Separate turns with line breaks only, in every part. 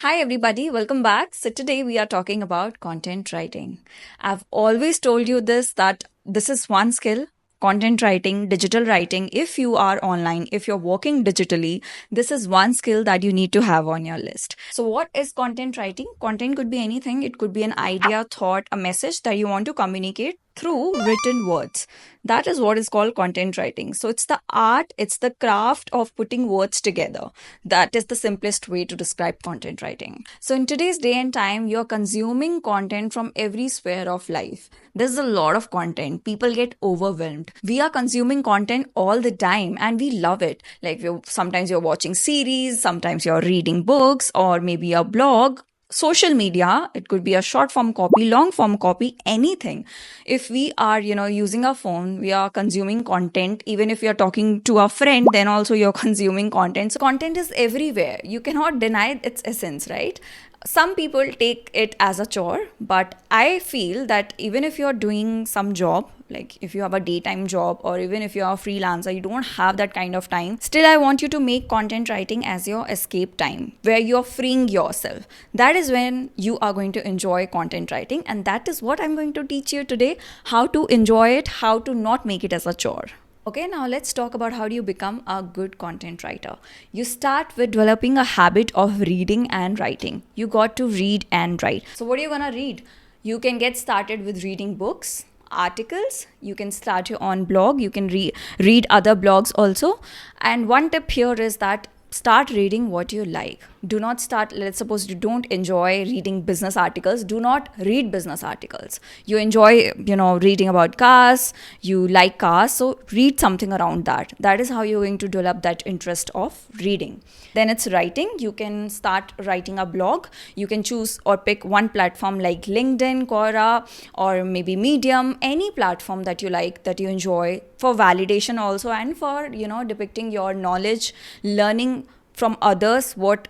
Hi, everybody. Welcome back. So, today we are talking about content writing. I've always told you this that this is one skill content writing, digital writing. If you are online, if you're working digitally, this is one skill that you need to have on your list. So, what is content writing? Content could be anything, it could be an idea, thought, a message that you want to communicate through written words. That is what is called content writing. So, it's the art, it's the craft of putting words together. That is the simplest way to describe content writing. So, in today's day and time, you're consuming content from every sphere of life. There's a lot of content. People get overwhelmed. We are consuming content all the time and we love it. Like, sometimes you're watching series, sometimes you're reading books, or maybe a blog. Social media, it could be a short form copy, long form copy, anything. If we are using our phone, we are consuming content. Even if you're talking to a friend, then also you're consuming content. So content is everywhere, you cannot deny its essence, right? Some people take it as a chore, but I feel that even if you're doing some job, like if you have a daytime job or even if you're a freelancer, you don't have that kind of time, still I want you to make content writing as your escape time, where you're freeing yourself. That is when you are going to enjoy content writing, and that is what I'm going to teach you today: how to enjoy it, how to not make it as a chore. Okay, now let's talk about how do you become a good content writer. You start with developing a habit of reading and writing. You got to read and write. So, what are you gonna read? You can get started with reading books, articles. You can start your own blog. You can read other blogs also. And one tip here is that start reading what you like. Do not start, let's suppose you don't enjoy reading business articles, do not read business articles. You enjoy reading about cars, you like cars, so read something around that. That is how you're going to develop that interest of reading. Then it's writing. You can start writing a blog. You can choose or pick one platform like LinkedIn, Quora, or maybe Medium, any platform that you like, that you enjoy, for validation also, and for depicting your knowledge, learning from others what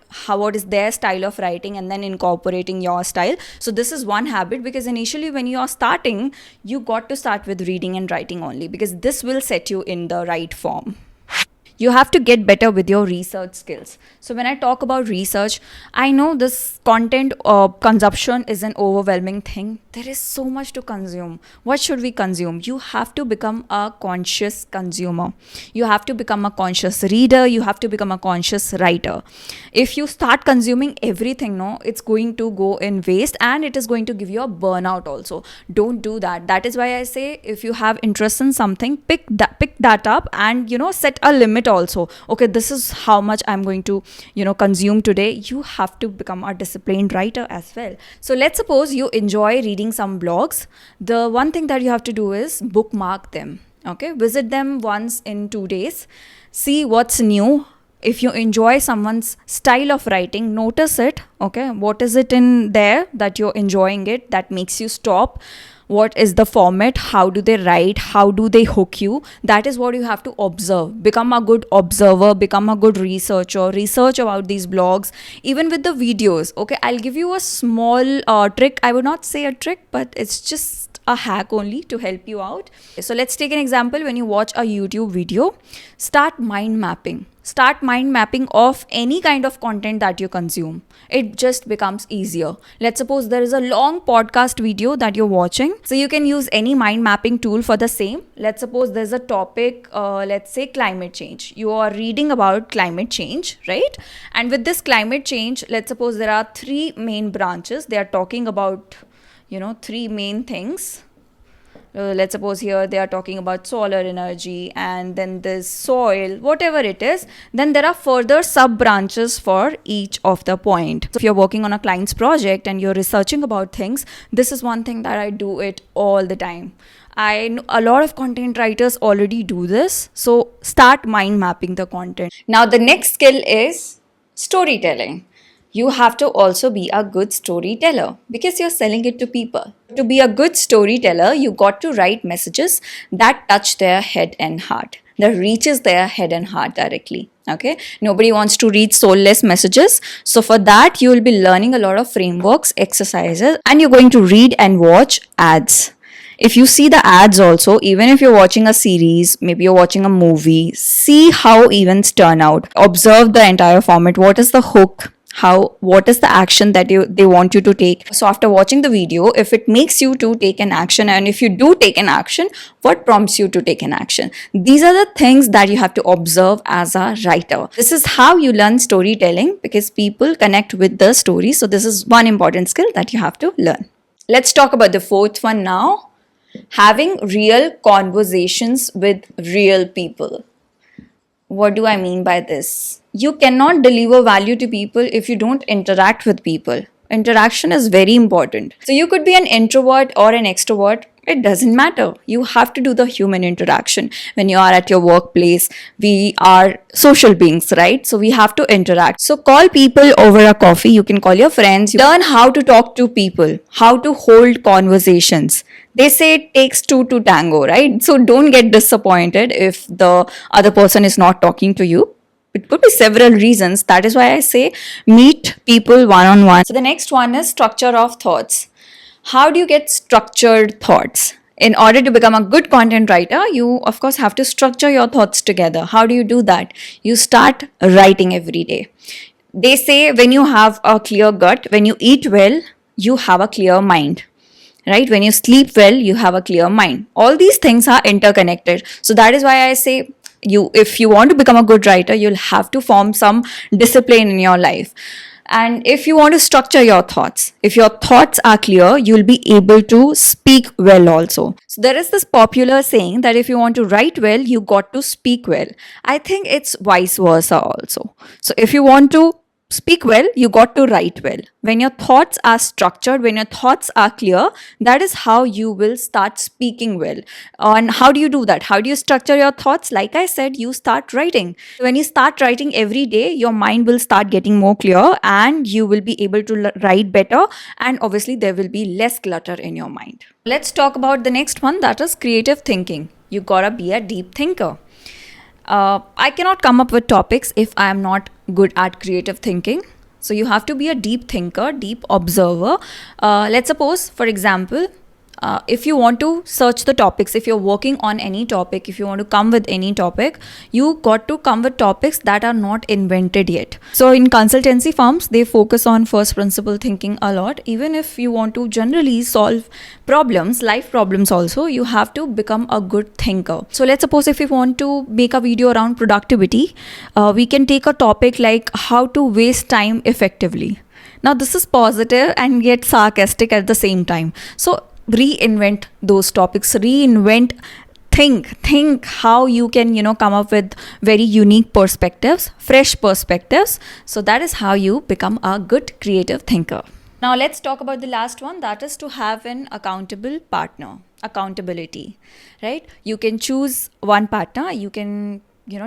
is their style of writing, and then incorporating your style. So this is one habit, because initially when you are starting, you got to start with reading and writing only, because this will set you in the right form. You have to get better with your research skills. So when I talk about research, I know this content consumption is an overwhelming thing. There is so much to consume. What should we consume? You have to become a conscious consumer. You have to become a conscious reader. You have to become a conscious writer. If you start consuming everything, no, it's going to go in waste, and it is going to give you a burnout also. Don't do that. That is why I say, if you have interest in something, pick that up, and set a limit also. Okay, this is how much I'm going to consume today. You have to become a disciplined writer as well. So let's suppose you enjoy reading some blogs. The one thing that you have to do is bookmark them. Okay, visit them once in 2 days, see what's new. If you enjoy someone's style of writing, notice it. Okay, what is it in there that you're enjoying it, that makes you stop? What is the format? How do they write? How do they hook you? That is what you have to observe. Become a good observer, become a good researcher, research about these blogs, even with the videos. Okay, I'll give you a small trick. I would not say a trick, but it's just a hack only to help you out. So let's take an example. When you watch a YouTube video, start mind mapping. Start mind mapping of any kind of content that you consume. It just becomes easier. Let's suppose there is a long podcast video that you're watching. So you can use any mind mapping tool for the same. Let's suppose there's a topic, let's say climate change. You are reading about climate change, right? And with this climate change, let's suppose there are 3 main branches. They are talking about, 3 main things. Let's suppose here they are talking about solar energy, and then this soil, whatever it is. Then there are further sub branches for each of the point. So if you're working on a client's project and you're researching about things, this is one thing that I do it all the time. I know a lot of content writers already do this. So start mind mapping the content. Now the next skill is storytelling. You have to also be a good storyteller, because you're selling it to people. To be a good storyteller, you got to write messages that touch their head and heart, that reaches their head and heart directly. Okay, nobody wants to read soulless messages. So for that, you will be learning a lot of frameworks, exercises, and you're going to read and watch ads. If you see the ads also, even if you're watching a series, maybe you're watching a movie, see how events turn out. Observe the entire format. What is the hook? what is the action that they want you to take. So after watching the video, if it makes you to take an action, and if you do take an action, what prompts you to take an action? These are the things that you have to observe as a writer. This is how you learn storytelling, because people connect with the story. So this is one important skill that you have to learn. Let's talk about the fourth one now. Having real conversations with real people. What do I mean by this? You cannot deliver value to people if you don't interact with people. Interaction is very important. So you could be an introvert or an extrovert. It doesn't matter. You have to do the human interaction. When you are at your workplace, we are social beings, right? So we have to interact. So call people over a coffee. You can call your friends. Learn how to talk to people, how to hold conversations. They say it takes two to tango, right? So don't get disappointed if the other person is not talking to you. It could be several reasons. That is why I say meet people one on one. So the next one is structure of thoughts. How do you get structured thoughts? In order to become a good content writer, you of course have to structure your thoughts together. How do you do that? You start writing every day. They say when you have a clear gut, when you eat well, you have a clear mind. Right? When you sleep well, you have a clear mind. All these things are interconnected. So that is why I say if you want to become a good writer, you'll have to form some discipline in your life. And if you want to structure your thoughts, if your thoughts are clear, you'll be able to speak well also. So there is this popular saying that if you want to write well, you got to speak well. I think it's vice versa also. So if you want to speak well, you got to write well. When your thoughts are structured, when your thoughts are clear, that is how you will start speaking well. And how do you do that? How do you structure your thoughts? Like I said, you start writing. When you start writing every day, your mind will start getting more clear and you will be able to write better. And obviously, there will be less clutter in your mind. Let's talk about the next one, that is creative thinking. You gotta be a deep thinker. I cannot come up with topics if I am not good at creative thinking. So you have to be a deep thinker, deep observer. Let's suppose, for example, if you want to search the topics, if you're working on any topic, if you want to come with any topic, you got to come with topics that are not invented yet. So in consultancy firms, they focus on first principle thinking a lot. Even if you want to generally solve problems, life problems also, you have to become a good thinker. So let's suppose if you want to make a video around productivity, we can take a topic like how to waste time effectively. Now this is positive and yet sarcastic at the same time. So reinvent those topics, think how you can come up with very unique perspectives, fresh perspectives. So that is how you become a good creative thinker. Now let's talk about the last one, that is to have an accountable partner. Accountability, right? You can choose one partner. You can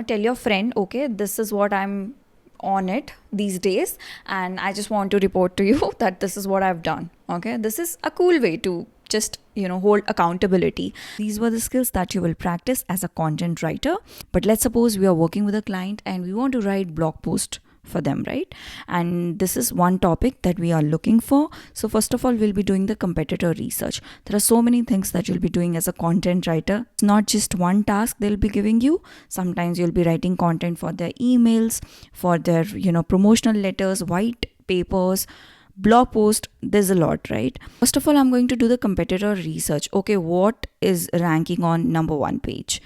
tell your friend, okay, this is what I'm on it these days, and I just want to report to you that this is what I've done. Okay, this is a cool way to just hold accountability. These were the skills that you will practice as a content writer. But let's suppose we are working with a client and we want to write blog post for them, right? And this is one topic that we are looking for. So first of all, we'll be doing the competitor research. There are so many things that you'll be doing as a content writer. It's not just one task they'll be giving you. Sometimes you'll be writing content for their emails, for their promotional letters, white papers, blog post. There's a lot, right? First of all, I'm going to do the competitor research. Okay, what is ranking on number 1 page?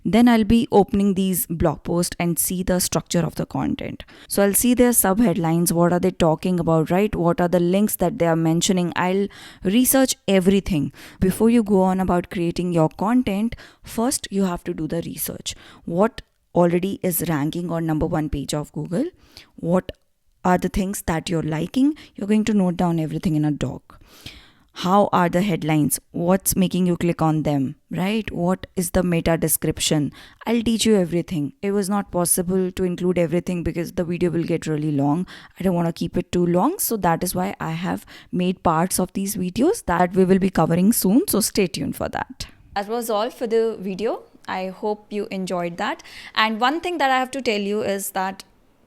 Then I'll be opening these blog posts and see the structure of the content. So I'll see their sub headlines. What are they talking about, right? What are the links that they are mentioning? I'll research everything. Before you go on about creating your content, first you have to do the research. What already is ranking on number 1 page of Google? What are the things that you're liking? You're going to note down everything in a doc. How are the headlines? What's making you click on them, right? What is the meta description? I'll teach you everything. It was not possible to include everything because the video will get really long. I don't want to keep it too long. So that is why I have made parts of these videos that we will be covering soon. So stay tuned for that. That was all for the video. I hope you enjoyed that. And one thing that I have to tell you is that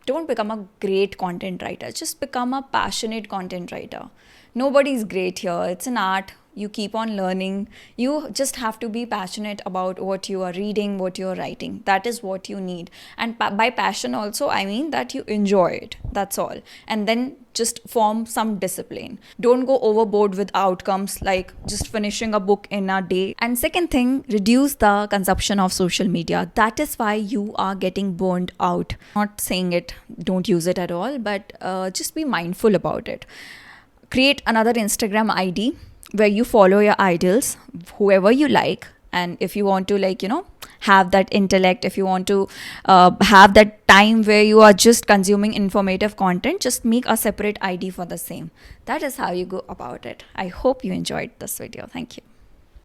don't become a great content writer. Just become a passionate content writer. Nobody's great here. It's an art. You keep on learning. You just have to be passionate about what you are reading, what you are writing. That is what you need. And by passion also, I mean that you enjoy it. That's all. And then just form some discipline. Don't go overboard with outcomes like just finishing a book in a day. And second thing, reduce the consumption of social media. That is why you are getting burned out. Not saying it, don't use it at all, but just be mindful about it. Create another Instagram ID where you follow your idols, whoever you like. And if you want to, like, have that intellect, if you want to have that time where you are just consuming informative content, just make a separate ID for the same. That is how you go about it. I hope you enjoyed this video. Thank you.